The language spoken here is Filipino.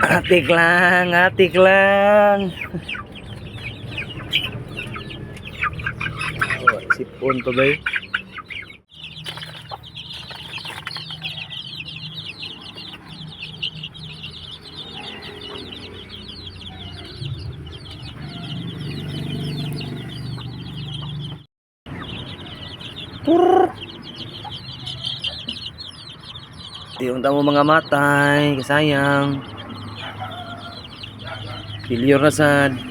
Atik lang, atik lang. Oh, sipon pa ba? Yung tamo mga matay, kasayang. Failure na sad.